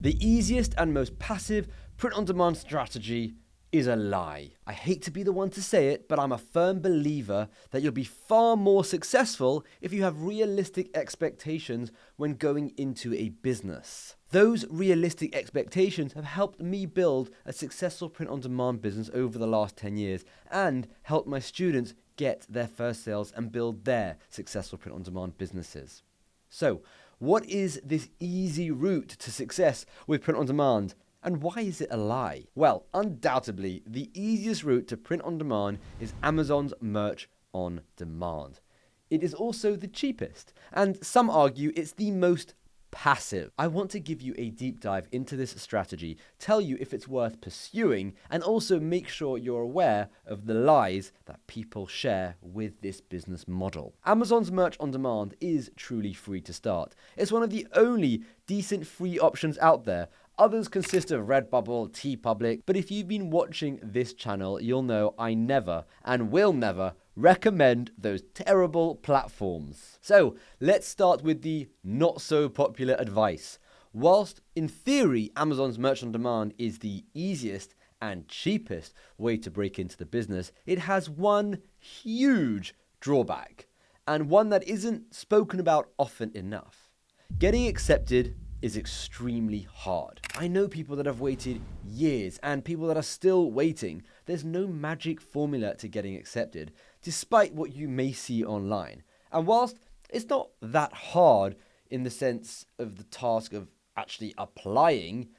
The easiest and most passive print-on-demand strategy is a lie. I hate to be the one to say it, but I'm a firm believer that you'll be far more successful if you have realistic expectations when going into a business. Those realistic expectations have helped me build a successful print-on-demand business over the last 10 years and helped my students get their first sales and build their successful print-on-demand businesses. So, what is this easy route to success with print-on-demand? And why is it a lie? Well, undoubtedly, the easiest route to print on demand is Amazon's Merch on Demand. It is also the cheapest, and some argue it's the most passive. I want to give you a deep dive into this strategy, tell you if it's worth pursuing, and also make sure you're aware of the lies that people share with this business model. Amazon's Merch on Demand is truly free to start. It's one of the only decent free options out there. Others consist of Redbubble, TeePublic, but if you've been watching this channel, you'll know I never and will never recommend those terrible platforms. So let's start with the not so popular advice. Whilst in theory, Amazon's Merch on Demand is the easiest and cheapest way to break into the business, it has one huge drawback, and one that isn't spoken about often enough. Getting accepted is extremely hard. I know people that have waited years and people that are still waiting. There's no magic formula to getting accepted, despite what you may see online. And whilst it's not that hard in the sense of the task of actually applying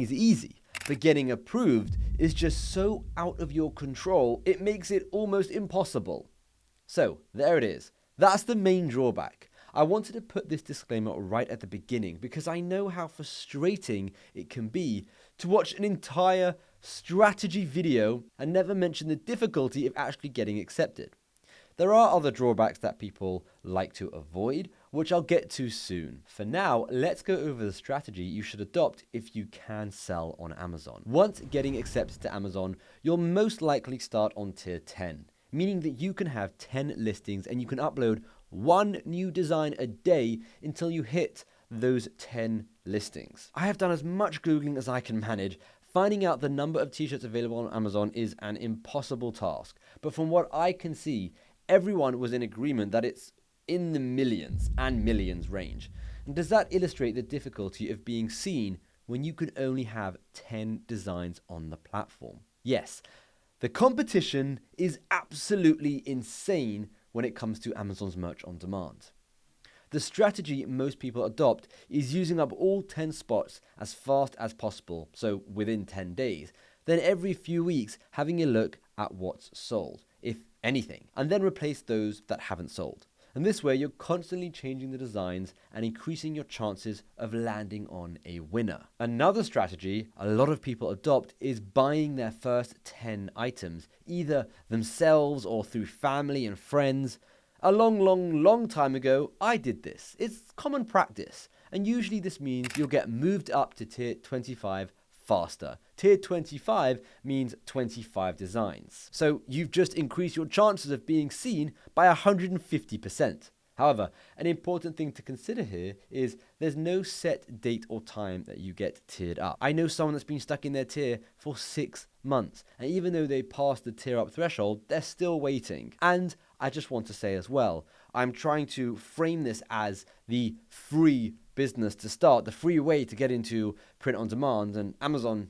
is easy. But getting approved is just so out of your control, it makes it almost impossible. So there it is. That's the main drawback. I wanted to put this disclaimer right at the beginning because I know how frustrating it can be to watch an entire strategy video and never mention the difficulty of actually getting accepted. There are other drawbacks that people like to avoid, which I'll get to soon. For now, let's go over the strategy you should adopt if you can sell on Amazon. Once getting accepted to Amazon, you'll most likely start on tier 10, meaning that you can have 10 listings and you can upload one new design a day until you hit those 10 listings. I have done as much Googling as I can manage. Finding out the number of t-shirts available on Amazon is an impossible task. But from what I can see, everyone was in agreement that it's in the millions and millions range. And does that illustrate the difficulty of being seen when you could only have 10 designs on the platform? Yes, the competition is absolutely insane when it comes to Amazon's Merch on Demand. The strategy most people adopt is using up all 10 spots as fast as possible, so within 10 days, then every few weeks having a look at what's sold, if anything, and then replace those that haven't sold. And this way you're constantly changing the designs and increasing your chances of landing on a winner. Another strategy a lot of people adopt is buying their first 10 items, either themselves or through family and friends. A long time ago, I did this. It's common practice. And usually this means you'll get moved up to tier 25 faster. Tier 25 means 25 designs. So you've just increased your chances of being seen by 150%. However, an important thing to consider here is there's no set date or time that you get tiered up. I know someone that's been stuck in their tier for 6 months, and even though they passed the tier up threshold, they're still waiting. And I just want to say as well, I'm trying to frame this as the free business to start, the free way to get into print on demand, and Amazon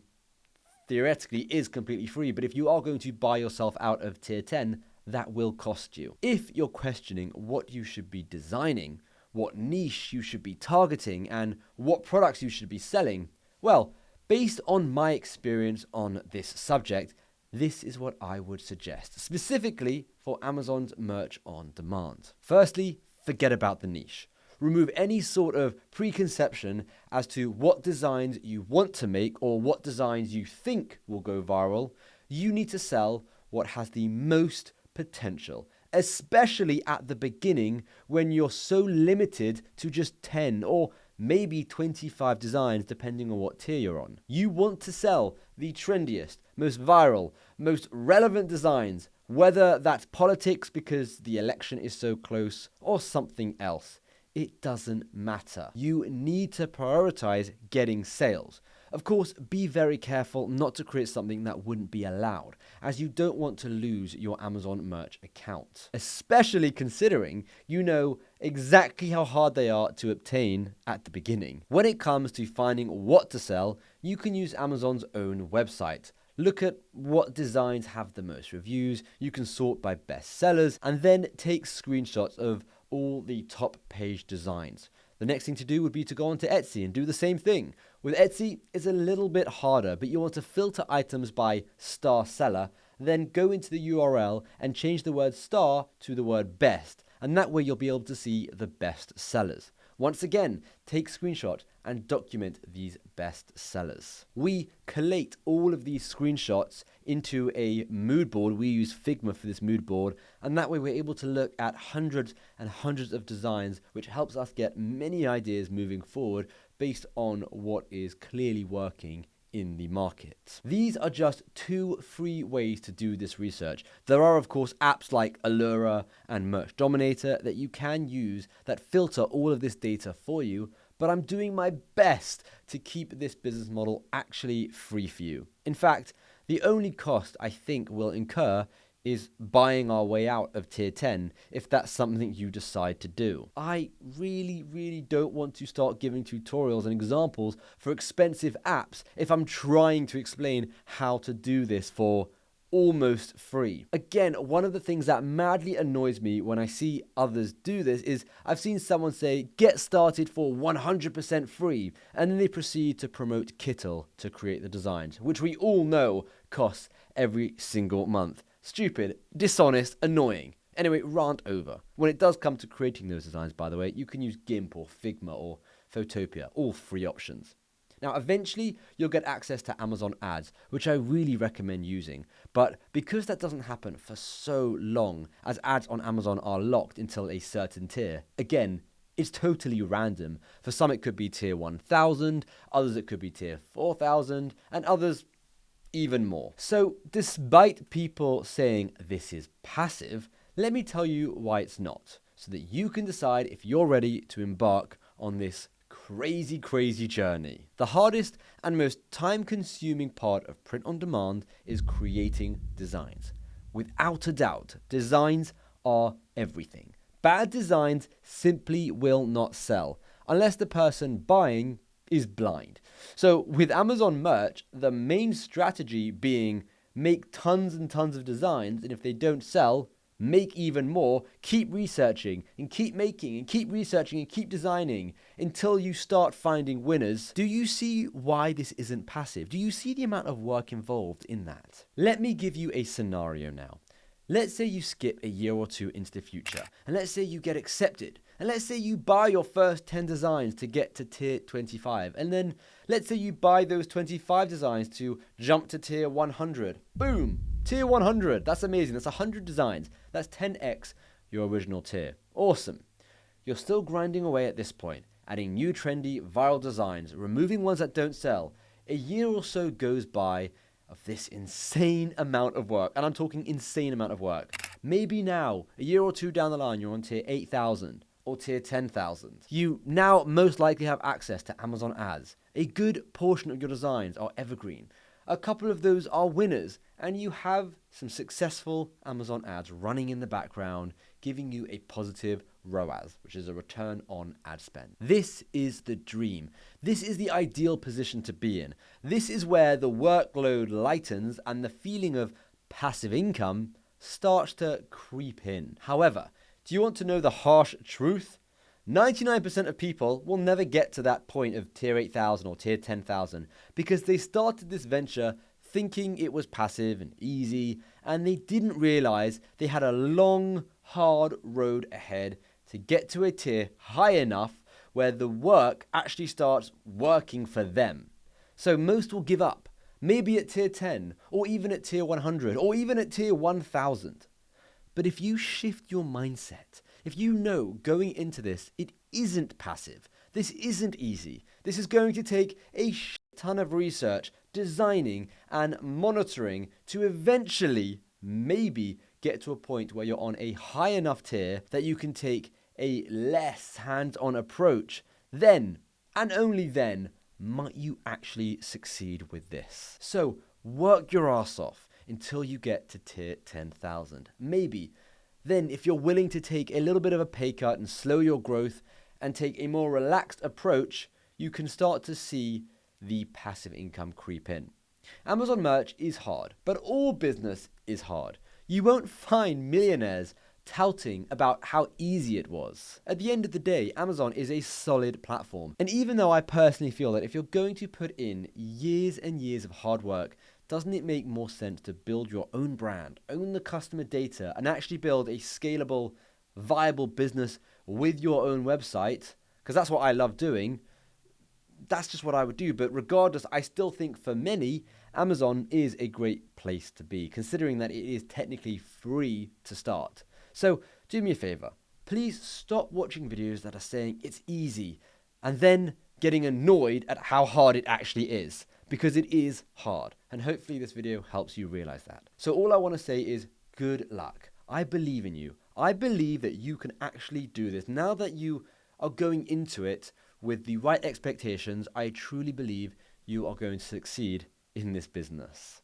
theoretically is completely free, but if you are going to buy yourself out of tier 10, that will cost you. If you're questioning what you should be designing, what niche you should be targeting, and what products you should be selling, well, based on my experience on this subject, this is what I would suggest, specifically for Amazon's Merch on Demand. Firstly, forget about the niche. Remove any sort of preconception as to what designs you want to make or what designs you think will go viral. You need to sell what has the most potential, especially at the beginning when you're so limited to just 10 or maybe 25 designs depending on what tier you're on. You want to sell the trendiest, most viral, most relevant designs, whether that's politics because the election is so close or something else. it doesn't matter. You need to prioritize getting sales. Of course, be very careful not to create something that wouldn't be allowed, as you don't want to lose your Amazon merch account, especially considering you know exactly how hard they are to obtain at the beginning. When it comes to finding what to sell, you can use Amazon's own website. Look at what designs have the most reviews, you can sort by best sellers, and then take screenshots of all the top page designs. The next thing to do would be to go onto Etsy and do the same thing. With Etsy, it's a little bit harder, but you want to filter items by star seller, then go into the URL and change the word star to the word best, and that way you'll be able to see the best sellers. Once again, take screenshot and document these best sellers. We collate all of these screenshots into a mood board. We use Figma for this mood board, and that way we're able to look at hundreds and hundreds of designs, which helps us get many ideas moving forward based on what is clearly working in the market. These are just 2 free ways to do this research. There are, of course, apps like Allura and Merch Dominator that you can use that filter all of this data for you, but I'm doing my best to keep this business model actually free for you. In fact, the only cost I think we'll incur is buying our way out of tier 10 if that's something you decide to do. I really don't want to start giving tutorials and examples for expensive apps if I'm trying to explain how to do this for almost free. Again, one of the things that madly annoys me when I see others do this is I've seen someone say, get started for 100% free, and then they proceed to promote Kittle to create the designs, which we all know costs every single month. Stupid, dishonest, annoying. Anyway, rant over. When it does come to creating those designs, by the way, you can use GIMP or Figma or Photopea, all free options. Now, eventually, you'll get access to Amazon ads, which I really recommend using. But because that doesn't happen for so long, as ads on Amazon are locked until a certain tier, again, it's totally random. For some, it could be tier 1000, others it could be tier 4000, and others even more. So despite people saying this is passive, let me tell you why it's not, so that you can decide if you're ready to embark on this crazy journey. The hardest and most time-consuming part of print on demand is creating designs. Without a doubt, designs are everything. Bad designs simply will not sell unless the person buying is blind. So with Amazon merch, the main strategy being make tons and tons of designs, and if they don't sell, make even more, keep researching and keep making and keep researching and keep designing until you start finding winners. Do you see why this isn't passive? Do you see the amount of work involved in that? Let me give you a scenario now. Let's say you skip a year or two into the future, and let's say you get accepted, and let's say you buy your first 10 designs to get to tier 25, and then let's say you buy those 25 designs to jump to tier 100. Boom! Tier 100. That's amazing. That's 100 designs. That's 10x your original tier. Awesome. You're still grinding away at this point, adding new trendy viral designs, removing ones that don't sell. A year or so goes by of this insane amount of work, and I'm talking insane amount of work. Maybe now, a year or two down the line, you're on tier 8,000 or tier 10,000. You now most likely have access to Amazon ads. A good portion of your designs are evergreen. A couple of those are winners, and you have some successful Amazon ads running in the background, giving you a positive ROAS, which is a return on ad spend. This is the dream. This is the ideal position to be in. This is where the workload lightens and the feeling of passive income starts to creep in. However, do you want to know the harsh truth? 99% of people will never get to that point of tier 8,000 or tier 10,000 because they started this venture thinking it was passive and easy, and they didn't realize they had a long, hard road ahead to get to a tier high enough where the work actually starts working for them. So most will give up, maybe at tier 10, or even at tier 100, or even at tier 1000. But if you shift your mindset, if you know going into this, it isn't passive, this isn't easy, this is going to take a ton of research, designing, and monitoring to eventually maybe get to a point where you're on a high enough tier that you can take a less hands-on approach, then, and only then, might you actually succeed with this. So work your ass off until you get to tier 10,000. Maybe. Then if you're willing to take a little bit of a pay cut and slow your growth and take a more relaxed approach, you can start to see the passive income creep in. Amazon merch is hard, but all business is hard. You won't find millionaires touting about how easy it was. At the end of the day, Amazon is a solid platform. And even though I personally feel that if you're going to put in years and years of hard work, doesn't it make more sense to build your own brand, own the customer data, and actually build a scalable, viable business with your own website? Because that's what I love doing. That's just what I would do. But regardless, I still think for many, Amazon is a great place to be, considering that it is technically free to start. So do me a favor, please stop watching videos that are saying it's easy and then getting annoyed at how hard it actually is, because it is hard. And hopefully this video helps you realize that. So all I want to say is good luck. I believe in you. I believe that you can actually do this. Now that you are going into it with the right expectations, I truly believe you are going to succeed in this business.